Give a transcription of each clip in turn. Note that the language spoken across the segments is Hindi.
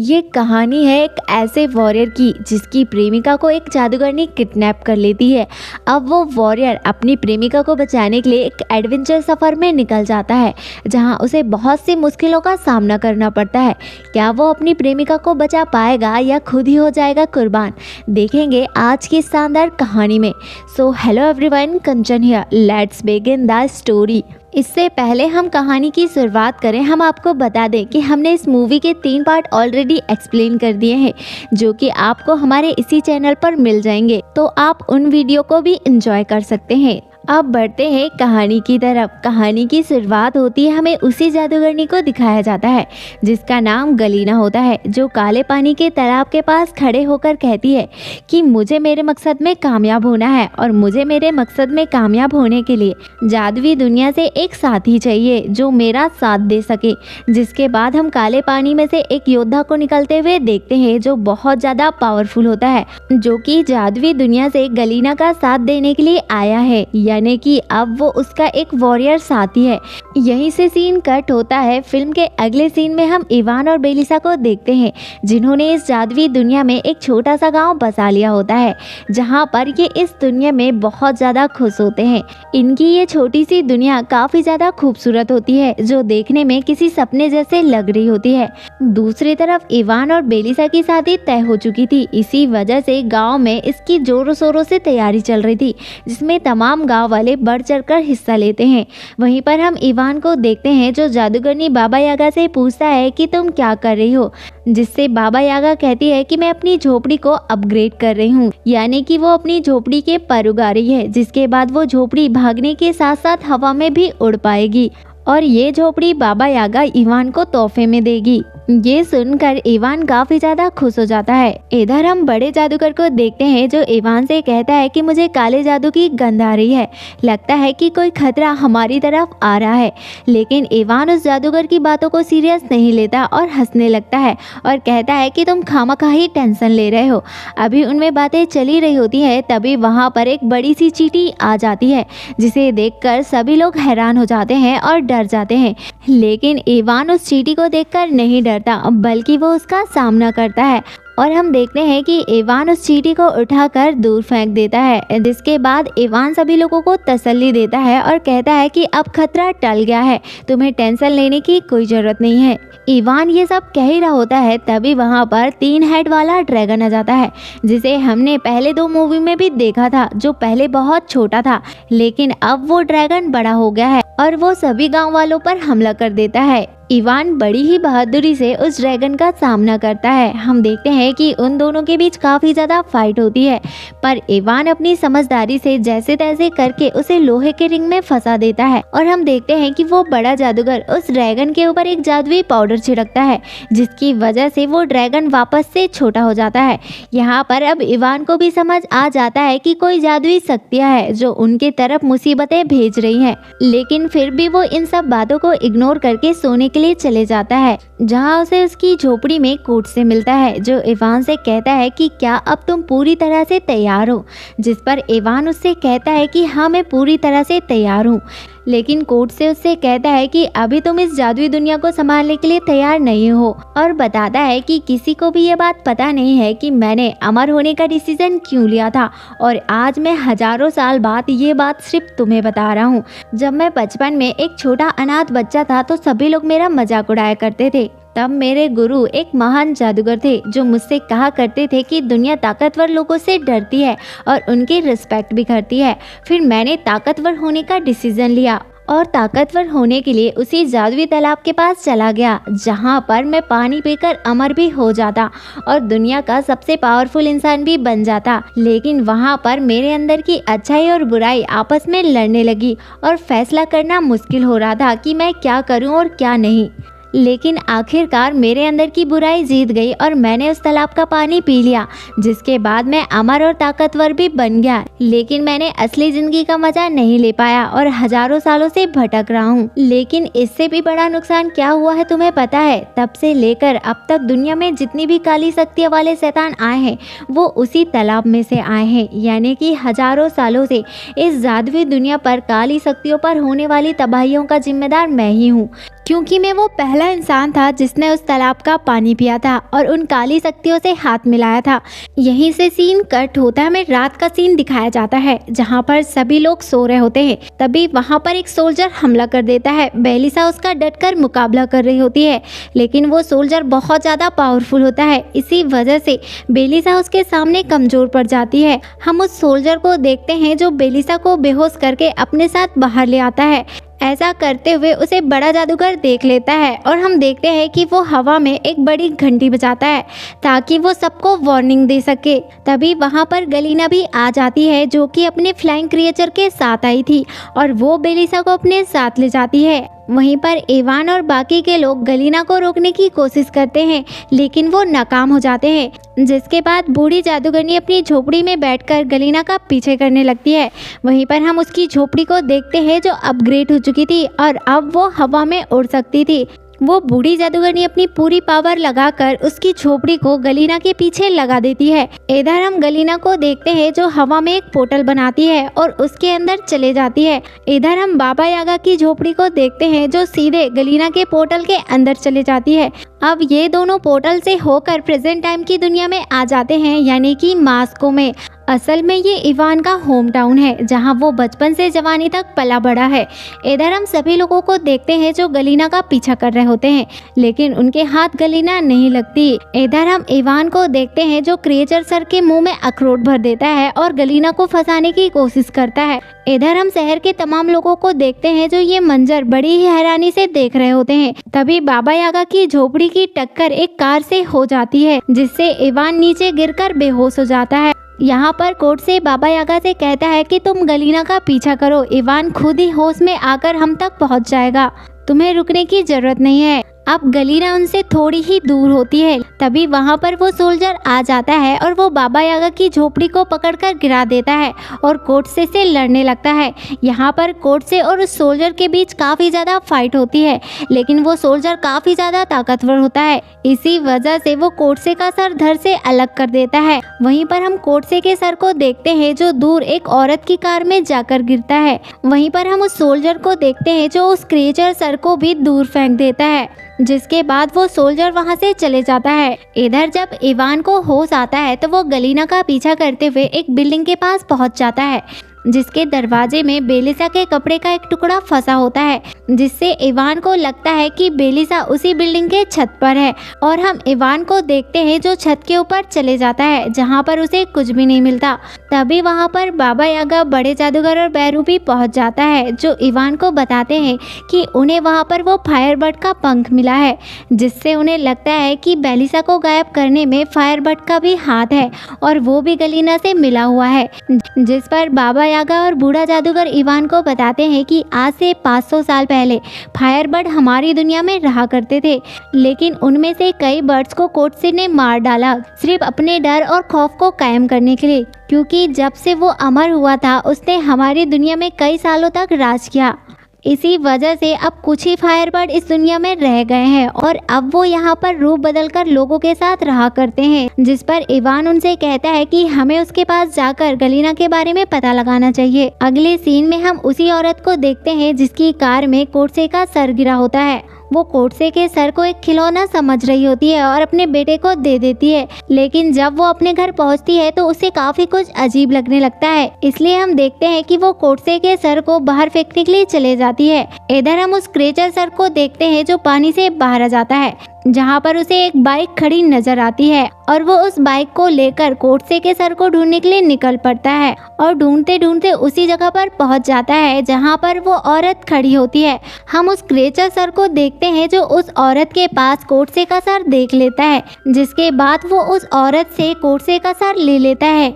ये कहानी है एक ऐसे वॉरियर की जिसकी प्रेमिका को एक जादूगरनी किडनैप कर लेती है। अब वो वॉरियर अपनी प्रेमिका को बचाने के लिए एक एडवेंचर सफ़र में निकल जाता है जहां उसे बहुत सी मुश्किलों का सामना करना पड़ता है। क्या वो अपनी प्रेमिका को बचा पाएगा या खुद ही हो जाएगा कुर्बान, देखेंगे आज की शानदार कहानी में। So hello everyone, Kanchan here, let's begin the story. इससे पहले हम कहानी की शुरुआत करें, हम आपको बता दें कि हमने इस मूवी के 3 पार्ट ऑलरेडी एक्सप्लेन कर दिए हैं जो कि आपको हमारे इसी चैनल पर मिल जाएंगे, तो आप उन वीडियो को भी एंजॉय कर सकते हैं। अब बढ़ते हैं कहानी की तरफ। कहानी की शुरुआत होती है, हमें उसी जादूगरनी को दिखाया जाता है जिसका नाम गलीना होता है, जो काले पानी के तालाब के पास खड़े होकर कहती है कि मुझे मेरे मकसद में कामयाब होना है और मुझे मेरे मकसद में कामयाब होने के लिए जादुई दुनिया से एक साथी चाहिए जो मेरा साथ दे सके। जिसके बाद हम काले पानी में से एक योद्धा को निकलते हुए देखते हैं जो बहुत ज़्यादा पावरफुल होता है, जो कि जादुई दुनिया से गलीना का साथ देने के लिए आया है, यानी कि अब वो उसका एक वॉरियर साथी है। यहीं से सीन कट होता है। फिल्म के अगले सीन में हम इवान और बेलिसा को देखते हैं जिन्होंने इस जादुई दुनिया में एक छोटा सा गांव बसा लिया होता है जहां पर ये इस दुनिया में बहुत ज़्यादा खुश होते हैं। इनकी ये छोटी सी दुनिया काफ़ी ज़्यादा खूबसूरत होती है जो देखने में किसी सपने जैसे लग रही होती है। दूसरी तरफ इवान और बेलिसा की शादी तय हो चुकी थी, इसी वजह से गाँव में इसकी जोरों शोरों से तैयारी चल रही थी जिसमें तमाम गाँव वाले बढ़ चढ़कर हिस्सा लेते हैं। वहीं पर हम इवान को देखते हैं जो जादूगरनी बाबा यागा से पूछता है कि तुम क्या कर रही हो, जिससे बाबा यागा कहती है कि मैं अपनी झोपड़ी को अपग्रेड कर रही हूँ, यानी कि वो अपनी झोपड़ी के पर उगा रही है, जिसके बाद वो झोपड़ी भागने के साथ साथ हवा में भी उड़ पाएगी और ये झोपड़ी बाबा यागा इवान को तोहफे में देगी। ये सुनकर इवान काफी ज्यादा खुश हो जाता है। इधर हम बड़े जादूगर को देखते हैं जो इवान से कहता है कि मुझे काले जादू की गंध आ रही है, लगता है कि कोई खतरा हमारी तरफ आ रहा है। लेकिन इवान उस जादूगर की बातों को सीरियस नहीं लेता और हंसने लगता है और कहता है कि तुम खामखा ही टेंशन ले रहे हो। अभी उनमें बातें चली रही होती है, तभी वहाँ पर एक बड़ी सी चींटी आ जाती है जिसे देखकर सभी लोग हैरान हो जाते हैं और डर जाते हैं। लेकिन इवान उस चींटी को देखकर नहीं डरता बल्कि वो उसका सामना करता है और हम देखते हैं कि इवान उस चींटी को उठाकर दूर फेंक देता है। जिसके बाद इवान सभी लोगों को तसल्ली देता है और कहता है कि अब खतरा टल गया है, तुम्हें टेंशन लेने की कोई ज़रूरत नहीं है। इवान ये सब कह ही रहा होता है, तभी वहाँ पर 3 हेड वाला ड्रैगन आ जाता है जिसे हमने पहले 2 मूवी में भी देखा था, जो पहले बहुत छोटा था लेकिन अब वो ड्रैगन बड़ा हो गया है और वो सभी गाँव वालों पर हमला कर देता है। इवान बड़ी ही बहादुरी से उस ड्रैगन का सामना करता है। हम देखते हैं कि उन दोनों के बीच काफ़ी ज़्यादा फाइट होती है, पर इवान अपनी समझदारी से जैसे तैसे करके उसे लोहे के रिंग में फंसा देता है और हम देखते हैं कि वो बड़ा जादूगर उस ड्रैगन के ऊपर एक जादुई पाउडर छिड़कता है जिसकी वजह से वो ड्रैगन वापस से छोटा हो जाता है। यहाँ पर अब इवान को भी समझ आ जाता है कि कोई जादुई शक्तियाँ है जो उनके तरफ मुसीबतें भेज रही हैं, लेकिन फिर भी वो इन सब बातों को इग्नोर करके सोने के लिए चले जाता है जहां उसे उसकी झोपड़ी में कोट से मिलता है जो इवान से कहता है कि क्या अब तुम पूरी तरह से तैयार हो, जिस पर इवान उससे कहता है कि हाँ मैं पूरी तरह से तैयार हूँ। लेकिन कोट से उससे कहता है कि अभी तुम इस जादुई दुनिया को संभालने के लिए तैयार नहीं हो और बताता है कि किसी को भी ये बात पता नहीं है कि मैंने अमर होने का डिसीजन क्यों लिया था और आज मैं हजारों साल बाद ये बात सिर्फ तुम्हें बता रहा हूँ। जब मैं बचपन में एक छोटा अनाथ बच्चा था तो सभी लोग मेरा मजाक उड़ाया करते थे। तब मेरे गुरु एक महान जादूगर थे जो मुझसे कहा करते थे कि दुनिया ताकतवर लोगों से डरती है और उनकी रिस्पेक्ट भी करती है। फिर मैंने ताकतवर होने का डिसीजन लिया और ताकतवर होने के लिए उसी जादुई तालाब के पास चला गया जहां पर मैं पानी पीकर अमर भी हो जाता और दुनिया का सबसे पावरफुल इंसान भी बन जाता। लेकिन वहां पर मेरे अंदर की अच्छाई और बुराई आपस में लड़ने लगी और फैसला करना मुश्किल हो रहा था कि मैं क्या करूं और क्या नहीं। लेकिन आखिरकार मेरे अंदर की बुराई जीत गई और मैंने उस तालाब का पानी पी लिया, जिसके बाद मैं अमर और ताकतवर भी बन गया। लेकिन मैंने असली जिंदगी का मजा नहीं ले पाया और हजारों सालों से भटक रहा हूँ। लेकिन इससे भी बड़ा नुकसान क्या हुआ है तुम्हें पता है? तब से लेकर अब तक दुनिया में जितनी भी काली शक्तियाँ वाले शैतान आए हैं वो उसी तालाब में से आए हैं, यानी कि हजारों सालों से इस जादुई दुनिया पर काली शक्तियों पर होने वाली तबाहियों का जिम्मेदार मैं ही हूँ। क्योंकि मैं वो पहला इंसान था जिसने उस तालाब का पानी पिया था और उन काली शक्तियों से हाथ मिलाया था। यहीं से सीन कट होता है, हमें रात का सीन दिखाया जाता है जहाँ पर सभी लोग सो रहे होते हैं। तभी वहाँ पर एक सोल्जर हमला कर देता है। बेलिसा उसका डटकर मुकाबला कर रही होती है, लेकिन वो सोल्जर बहुत ज़्यादा पावरफुल होता है। इसी वजह से बेलिसा उसके सामने कमज़ोर पड़ जाती है। हम उस सोल्जर को देखते हैं जो बेलिसा को बेहोश करके अपने साथ बाहर ले आता है। ऐसा करते हुए उसे बड़ा जादूगर देख लेता है और हम देखते हैं कि वो हवा में एक बड़ी घंटी बजाता है ताकि वो सबको वार्निंग दे सके। तभी वहाँ पर गलीना भी आ जाती है जो कि अपने फ्लाइंग क्रिएचर के साथ आई थी और वो बेलिसा को अपने साथ ले जाती है। वहीं पर इवान और बाकी के लोग गलीना को रोकने की कोशिश करते हैं, लेकिन वो नाकाम हो जाते हैं। जिसके बाद बूढ़ी जादूगरनी अपनी झोपड़ी में बैठकर गलीना का पीछे करने लगती है। वहीं पर हम उसकी झोपड़ी को देखते हैं जो अपग्रेड हो चुकी थी और अब वो हवा में उड़ सकती थी। वो बूढ़ी जादूगरनी अपनी पूरी पावर लगाकर उसकी झोपड़ी को गलीना के पीछे लगा देती है। इधर हम गलीना को देखते हैं जो हवा में एक पोर्टल बनाती है और उसके अंदर चले जाती है। इधर हम बाबा यागा की झोपड़ी को देखते हैं जो सीधे गलीना के पोर्टल के अंदर चले जाती है। अब ये दोनों पोर्टल से होकर प्रेजेंट टाइम की दुनिया में आ जाते हैं, यानी कि मास्को में। असल में ये इवान का होम टाउन है जहाँ वो बचपन से जवानी तक पला बड़ा है। इधर हम सभी लोगों को देखते हैं जो गलीना का पीछा कर रहे होते हैं, लेकिन उनके हाथ गलीना नहीं लगती। इधर हम इवान को देखते हैं जो क्रिएचर सर के मुंह में अखरोट भर देता है और गलीना को फंसाने की कोशिश करता है। इधर हम शहर के तमाम लोगों को देखते हैं जो ये मंजर बड़ी ही हैरानी से देख रहे होते हैं। तभी बाबा यागा की झोपड़ी की टक्कर एक कार से हो जाती है, जिससे इवान नीचे गिरकर बेहोश हो जाता है। यहाँ पर कोर्ट से बाबा यागा से कहता है कि तुम गलीना का पीछा करो, इवान खुद ही होश में आकर हम तक पहुँच जाएगा, तुम्हें रुकने की जरूरत नहीं है। अब गलीना उनसे थोड़ी ही दूर होती है। तभी वहाँ पर वो सोल्जर आ जाता है और वो बाबा यागा की झोपड़ी को पकड़कर गिरा देता है और कोर्ट से लड़ने लगता है। यहाँ पर कोर्ट से और उस सोल्जर के बीच काफ़ी ज़्यादा फाइट होती है, लेकिन वो सोल्जर काफ़ी ज़्यादा ताकतवर होता है। इसी वजह से वो कोर्ट से का सर धड़ से अलग कर देता है। वहीं पर हम कोर्ट से के सर को देखते हैं जो दूर एक औरत की कार में जाकर गिरता है। वहीं पर हम उस सोल्जर को देखते हैं जो उस क्रिएचर सर को भी दूर फेंक देता है, जिसके बाद वो सोल्जर वहां से चले जाता है। इधर जब इवान को होश आता है तो वो गलीना का पीछा करते हुए एक बिल्डिंग के पास पहुंच जाता है, जिसके दरवाजे में बेलिसा के कपड़े का एक टुकड़ा फंसा होता है, जिससे इवान को लगता है कि बेलिसा उसी बिल्डिंग के छत पर है। और हम इवान को देखते हैं जो छत के ऊपर चले जाता है जहां पर उसे कुछ भी नहीं मिलता। तभी वहां पर बाबा यागा, बड़े जादूगर और बैरू भी पहुंच जाता है, जो इवान को बताते हैं कि उन्हें वहां पर वो फायरबर्ड का पंख मिला है, जिससे उन्हें लगता है कि बेलिसा को गायब करने में फायरबर्ड का भी हाथ है और वो भी गलीना से मिला हुआ है। जिस पर बाबा यागा और बूढ़ा जादूगर इवान को बताते हैं कि आज से 500 साल पहले फायरबर्ड हमारी दुनिया में रहा करते थे, लेकिन उनमें से कई बर्ड्स को कोर्टसे ने मार डाला, सिर्फ अपने डर और खौफ को कायम करने के लिए, क्योंकि जब से वो अमर हुआ था उसने हमारी दुनिया में कई सालों तक राज किया। इसी वजह से अब कुछ ही फायरबर्ड इस दुनिया में रह गए हैं और अब वो यहाँ पर रूप बदलकर लोगों के साथ रहा करते हैं। जिस पर इवान उनसे कहता है कि हमें उसके पास जाकर गलीना के बारे में पता लगाना चाहिए। अगले सीन में हम उसी औरत को देखते हैं जिसकी कार में कोर्टसे का सर गिरा होता है। वो कोर्टसे के सर को एक खिलौना समझ रही होती है और अपने बेटे को दे देती है, लेकिन जब वो अपने घर पहुंचती है तो उसे काफी कुछ अजीब लगने लगता है। इसलिए हम देखते हैं कि वो कोर्टसे के सर को बाहर फेंकने के लिए चले जाती है। इधर हम उस क्रिएचर सर को देखते हैं जो पानी से बाहर आ जाता है, जहाँ पर उसे एक बाइक खड़ी नजर आती है और वो उस बाइक को लेकर कोर्टसे के सर को ढूंढने के लिए निकल पड़ता है और ढूंढते ढूंढते उसी जगह पर पहुंच जाता है जहाँ पर वो औरत खड़ी होती है। हम उस क्रिएचर सर को देखते हैं जो उस औरत के पास कोर्टसे का सर देख लेता है, जिसके बाद वो उस औरत से कोर्टसे का सर ले लेता है,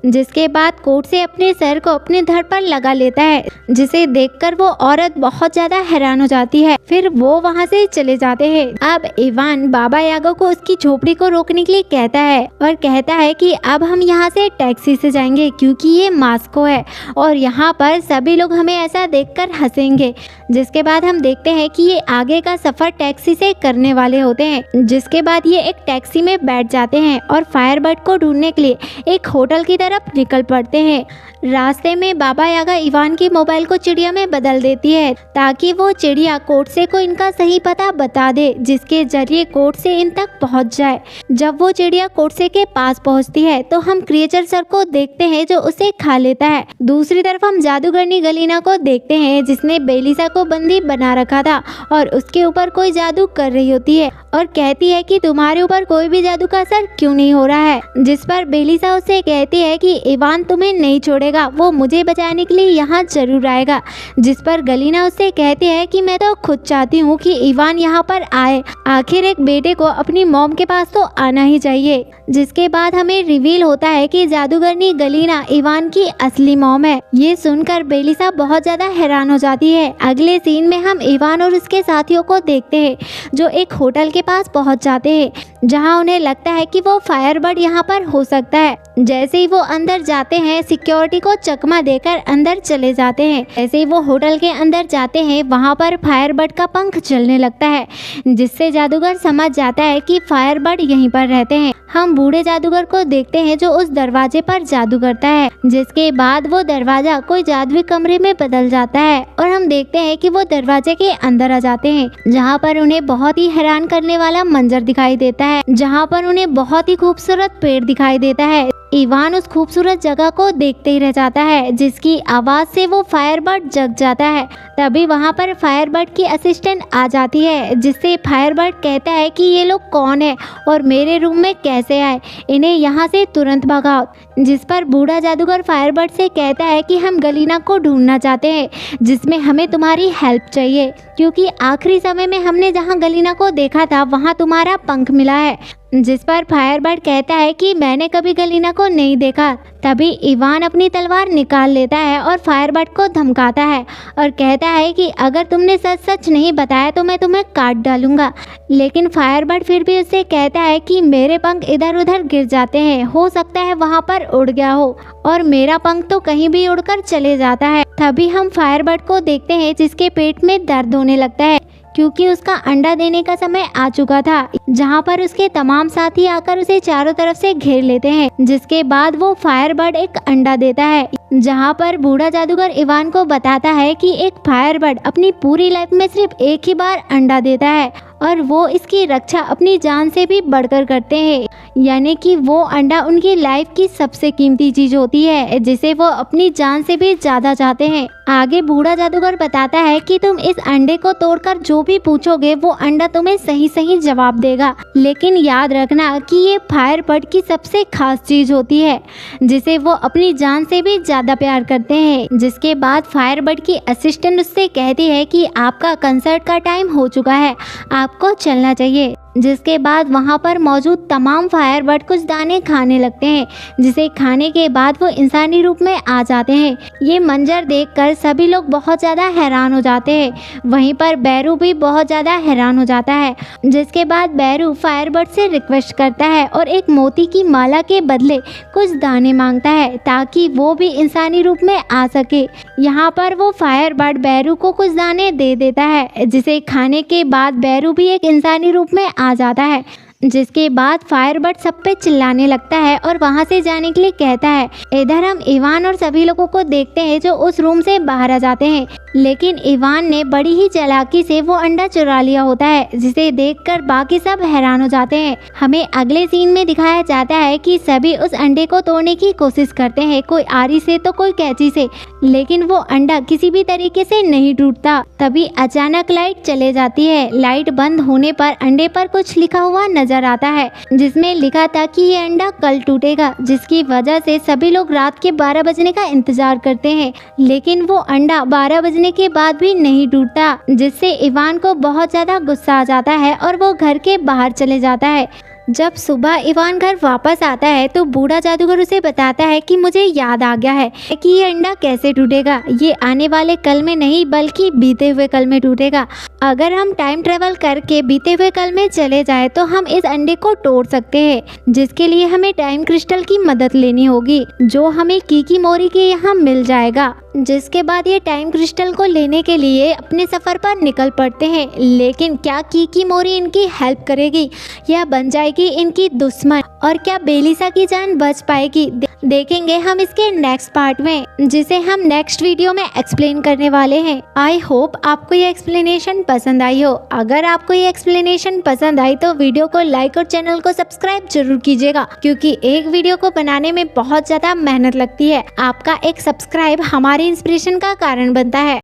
जिसके बाद कोर्टसे अपने सर को अपने धड़ पर लगा लेता है, जिसे देखकर वो औरत बहुत ज्यादा हैरान हो जाती है। फिर वो वहाँ से चले जाते हैं। अब इवान बाबा यागा को उसकी झोपड़ी को रोकने के लिए कहता है और कहता है कि अब हम यहाँ से टैक्सी से जाएंगे क्योंकि ये मास्को है और यहाँ पर सभी लोग हमें ऐसा देखकर हंसेंगे। जिसके बाद हम देखते हैं कि ये आगे का सफर टैक्सी से करने वाले होते हैं। जिसके बाद ये एक टैक्सी में बैठ जाते हैं और फायरबर्ड को ढूंढने के लिए एक होटल की तरफ निकल पड़ते हैं। रास्ते में बाबा यागा इवान की मोबाइल को चिड़िया में बदल देती है ताकि वो चिड़िया कोर्से को इनका सही पता बता दे, जिसके जरिए कोर्से इन तक पहुंच जाए। जब वो चिड़िया कोर्से के पास पहुंचती है तो हम क्रिएचर सर को देखते हैं जो उसे खा लेता है। दूसरी तरफ हम जादूगरनी गलीना को देखते हैं जिसने बेलिसा को बंदी बना रखा था और उसके ऊपर कोई जादू कर रही होती है और कहती है कि तुम्हारे ऊपर कोई भी जादू का असर क्यों नहीं हो रहा है। जिस पर बेलिसा उसे कहती है कि इवान तुम्हें नहीं छोड़ेगा, वो मुझे बचाने के लिए यहाँ जरूर आएगा। जिस पर गलीना उससे कहती है कि मैं तो खुद चाहती हूँ कि इवान यहाँ पर आए, आखिर एक बेटे को अपनी मॉम के पास तो आना ही चाहिए। जिसके बाद हमें रिवील होता है कि जादूगरनी गलीना इवान की असली मॉम है। ये सुनकर बेलिसा बहुत ज्यादा हैरान हो जाती है। अगले सीन में हम इवान और उसके साथियों को देखते हैं जो एक होटल के पास पहुंच जाते हैं जहां उन्हें लगता है कि वो फायरबर्ड यहाँ पर हो सकता है। जैसे ही वो अंदर जाते हैं सिक्योरिटी को चकमा देकर अंदर चले जाते हैं। जैसे ही वो होटल के अंदर जाते हैं वहाँ पर फायरबर्ड का पंख चलने लगता है, जिससे जादूगर समझ जाता है कि फायरबर्ड यहीं पर रहते हैं। हम बूढ़े जादूगर को देखते हैं जो उस दरवाजे पर जादू करता है, जिसके बाद वो दरवाजा कोई जादुई कमरे में बदल जाता है और हम देखते हैं कि वो दरवाजे के अंदर आ जाते हैं जहाँ पर उन्हें बहुत ही हैरान करने वाला मंजर दिखाई देता है, जहाँ पर उन्हें बहुत ही खूबसूरत पेड़ दिखाई देता है। इवान उस खूबसूरत जगह को देखते ही रह जाता है जिसकी आवाज से वो फायरबर्ड जग जाता है। तभी वहाँ पर फायरबर्ड की असिस्टेंट आ जाती है जिससे फायरबर्ड कहता है कि ये लोग कौन है और मेरे रूम में कैसे आए, इन्हें यहाँ से तुरंत भगाओ। जिस पर बूढ़ा जादूगर फायरबर्ड से कहता है कि हम गलीना को ढूंढना चाहते हैं जिसमें हमें तुम्हारी हेल्प चाहिए, क्योंकि आखिरी समय में हमने जहाँ गलीना को देखा था वहाँ तुम्हारा पंख मिला है। जिस पर फायरबर्ड कहता है कि मैंने कभी गलीना को नहीं देखा। तभी इवान अपनी तलवार निकाल लेता है और फायरबर्ड को धमकाता है और कहता है कि अगर तुमने सच सच नहीं बताया तो मैं तुम्हें काट डालूंगा। लेकिन फायरबर्ड फिर भी उससे कहता है कि मेरे पंख इधर उधर गिर जाते हैं, हो सकता है वहाँ पर उड़ गया हो, और मेरा पंख तो कहीं भी उड़कर चले जाता है। तभी हम फायरबर्ड को देखते हैं जिसके पेट में दर्द होने लगता है क्योंकि उसका अंडा देने का समय आ चुका था, जहां पर उसके तमाम साथी आकर उसे चारों तरफ से घेर लेते हैं। जिसके बाद वो फायरबर्ड एक अंडा देता है, जहां पर बूढ़ा जादूगर इवान को बताता है कि एक फायरबर्ड अपनी पूरी लाइफ में सिर्फ एक ही बार अंडा देता है और वो इसकी रक्षा अपनी जान से भी बढ़कर करते हैं, यानी कि वो अंडा उनकी लाइफ की सबसे कीमती चीज होती है जिसे वो अपनी जान से भी ज्यादा चाहते हैं। आगे बूढ़ा जादूगर बताता है कि तुम इस अंडे को तोड़कर जो भी पूछोगे वो अंडा तुम्हें सही सही जवाब देगा, लेकिन याद रखना कि ये फायरबर्ड की सबसे खास चीज होती है जिसे वो अपनी जान से भी ज्यादा प्यार करते हैं। जिसके बाद फायरबर्ड की असिस्टेंट उससे कहती है कि आपका कंसर्ट का टाइम हो चुका है, आपको चलना चाहिए। जिसके बाद वहाँ पर मौजूद तमाम फायरबर्ड कुछ दाने खाने लगते हैं, जिसे खाने के बाद वो इंसानी रूप में आ जाते हैं। ये मंजर देखकर सभी लोग बहुत ज़्यादा हैरान हो जाते हैं। वहीं पर बैरू भी बहुत ज़्यादा हैरान हो जाता है। जिसके बाद बैरू फायरबर्ड से रिक्वेस्ट करता है और एक मोती की माला के बदले कुछ दाने मांगता है ताकि वो भी इंसानी रूप में आ सके। यहाँ पर वो फायरबर्ड बैरू को कुछ दाने दे देता है, जिसे खाने के बाद बैरू भी एक इंसानी रूप में आ जाता है। जिसके बाद फायरबर्ड सब पे चिल्लाने लगता है और वहाँ से जाने के लिए कहता है। इधर हम इवान और सभी लोगों को देखते हैं जो उस रूम से बाहर आ जाते हैं, लेकिन इवान ने बड़ी ही चालाकी से वो अंडा चुरा लिया होता है, जिसे देखकर बाकी सब हैरान हो जाते हैं। हमें अगले सीन में दिखाया जाता है कि सभी उस अंडे को तोड़ने की कोशिश करते हैं, कोई आरी से तो कोई कैंची से, लेकिन वो अंडा किसी भी तरीके से नहीं टूटता। तभी अचानक लाइट चले जाती है। लाइट बंद होने पर अंडे पर कुछ लिखा हुआ नजर आता है, जिसमें लिखा था कि ये अंडा कल टूटेगा, जिसकी वजह से सभी लोग रात के 12 बजने का इंतजार करते हैं, लेकिन वो अंडा 12 बजने के बाद भी नहीं टूटता, जिससे इवान को बहुत ज्यादा गुस्सा आ जाता है और वो घर के बाहर चले जाता है। जब सुबह इवान घर वापस आता है तो बूढ़ा जादूगर उसे बताता है कि मुझे याद आ गया है कि ये अंडा कैसे टूटेगा। ये आने वाले कल में नहीं बल्कि बीते हुए कल में टूटेगा। अगर हम टाइम ट्रेवल करके बीते हुए कल में चले जाए तो हम इस अंडे को तोड़ सकते हैं, जिसके लिए हमें टाइम क्रिस्टल की मदद लेनी होगी जो हमें कीकी मोरी के यहाँ मिल जाएगा। जिसके बाद ये टाइम क्रिस्टल को लेने के लिए अपने सफ़र पर निकल पड़ते हैं। लेकिन क्या किकीमोरी इनकी हेल्प करेगी या बन जाएगी इनकी दुश्मन, और क्या बेलिसा की जान बच पाएगी, देखेंगे हम इसके नेक्स्ट पार्ट में, जिसे हम नेक्स्ट वीडियो में एक्सप्लेन करने वाले हैं। आई होप आपको ये एक्सप्लेनेशन पसंद आई हो। अगर आपको ये एक्सप्लेनेशन पसंद आई तो वीडियो को लाइक और चैनल को सब्सक्राइब जरूर कीजिएगा, क्योंकि एक वीडियो को बनाने में बहुत ज़्यादा मेहनत लगती है। आपका एक सब्सक्राइब हमारी इंस्पिरेशन का कारण बनता है।